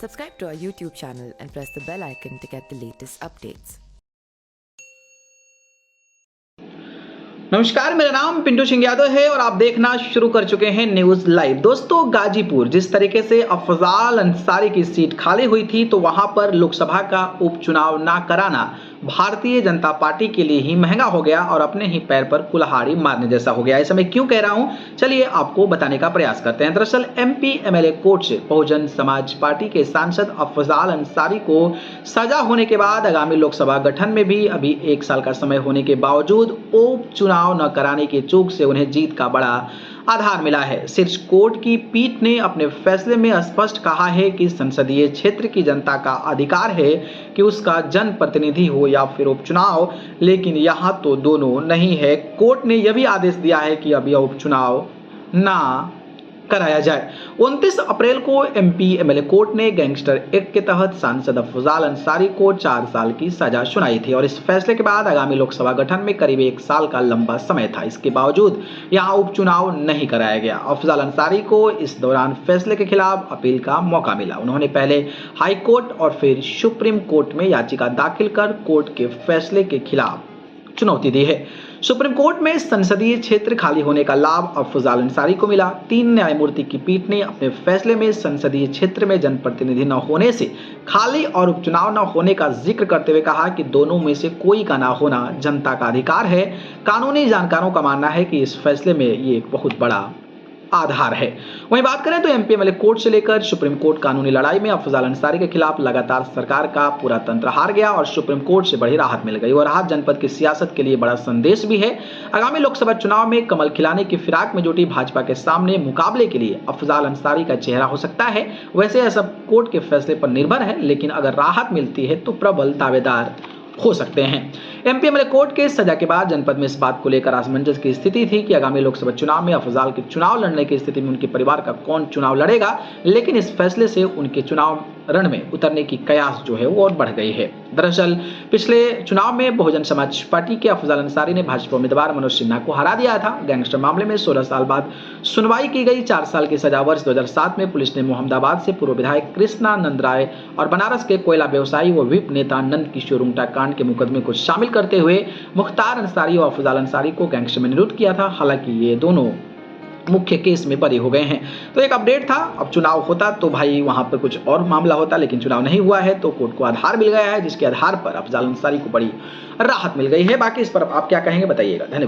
Subscribe to our YouTube channel and press the bell icon to get the latest updates. नमस्कार, मेरा नाम पिंटू सिंह यादव है और आप देखना शुरू कर चुके हैं न्यूज लाइव। दोस्तों, गाजीपुर जिस तरीके से अफजाल अंसारी की सीट खाली हुई थी, तो वहां पर लोकसभा का उपचुनाव ना कराना भारतीय जनता पार्टी के लिए ही महंगा हो गया और अपने ही पैर पर कुल्हाड़ी मारने जैसा हो गया। ऐसा मैं क्यों कह रहा हूं, चलिए आपको बताने का प्रयास करते हैं। दरअसल एमपी एमएलए कोर्ट से बहुजन समाज पार्टी के सांसद अफजाल अंसारी को सजा होने के बाद आगामी लोकसभा गठन में भी अभी 1 साल का समय होने के बावजूद उपचुनाव न कराने की चूक से उन्हें जीत का बड़ा आधार मिला है। शीर्ष कोर्ट की पीठ ने अपने फैसले में स्पष्ट कहा है कि संसदीय क्षेत्र की जनता का अधिकार है कि उसका जनप्रतिनिधि हो या फिर उपचुनाव, लेकिन यहां तो दोनों नहीं है। कोर्ट ने यह भी आदेश दिया है कि अब यह उपचुनाव ना कराया जाए। 29 अप्रैल को एमपी एमएलए कोर्ट ने गैंगस्टर एक्ट के तहत सांसद अफजाल अंसारी को 4 साल की सजा सुनाई थी और इस फैसले के बाद आगामी लोकसभा गठन में करीब 1 साल का लंबा समय था। इसके बावजूद यहां उपचुनाव नहीं कराया गया। अफजाल अंसारी को इस दौरान फैसले के खिलाफ अपील का मौका मिला। उन्होंने पहले हाई कोर्ट और फिर सुप्रीम कोर्ट में याचिका दाखिल कर कोर्ट के फैसले के खिलाफ चुनौती दी है। सुप्रीम कोर्ट में संसदीय क्षेत्र खाली होने का लाभ अफजाल अंसारी को मिला। 3 न्यायमूर्ति की पीठ ने अपने फैसले में संसदीय क्षेत्र में जनप्रतिनिधि न होने से खाली और उपचुनाव न होने का जिक्र करते हुए कहा कि दोनों में से कोई का ना होना जनता का अधिकार है। कानूनी जानकारों का मानना है कि इस फैसले में ये एक बहुत बड़ा आधार है। वहीं बात करें तो एमपी एमएलए कोर्ट से लेकर सुप्रीम कोर्ट कानूनी लड़ाई में अफजाल अंसारी के खिलाफ लगातार सरकार का पूरा तंत्र हार गया और सुप्रीम कोर्ट से बड़ी राहत मिल गई और राहत जनपद की सियासत के लिए बड़ा संदेश भी है। आगामी लोकसभा चुनाव में कमल खिलाने की फिराक में जुटी भाजपा के सामने मुकाबले के लिए अफजाल अंसारी का चेहरा हो सकता है। वैसे यह सब कोर्ट के फैसले पर निर्भर है, लेकिन अगर राहत मिलती है तो प्रबल दावेदार हो सकते हैं। एमपी एमएलए कोर्ट के सजा के बाद जनपद में इस बात को लेकर असमंजस की स्थिति थी कि आगामी लोकसभा चुनाव में अफजाल के चुनाव लड़ने की स्थिति में उनके परिवार का कौन चुनाव लड़ेगा, लेकिन इस फैसले से उनके चुनाव रण में उतरने की कयास जो है वो और बढ़ गई है। दरअसल पिछले चुनाव में बहुजन समाज पार्टी के अफजाल अंसारी ने भाजपा उम्मीदवार मनोज सिन्हा को हरा दिया था। गैंगस्टर मामले में 16 साल बाद सुनवाई की गई। 4 साल की सजा वर्ष 2007 में पुलिस ने मोहम्मदाबाद से पूर्व विधायक कृष्णा नंद राय और बनारस के कोयला व्यवसायी व विप नेता नंद किशोर उंगटा कांड के मुकदमे को शामिल करते हुए मुख्तार अंसारी और अफजाल अंसारी को गैंगस्टर में निरुद्ध किया था। हालांकि ये दोनों मुख्य केस में बरी हो गए हैं। तो एक अपडेट था, अब चुनाव होता तो भाई वहां पर कुछ और मामला होता, लेकिन चुनाव नहीं हुआ है तो कोर्ट को आधार मिल गया है, जिसके आधार पर अफजाल अंसारी को बड़ी राहत मिल गई है। बाकी इस पर आप क्या कहेंगे बताइएगा। धन्यवाद।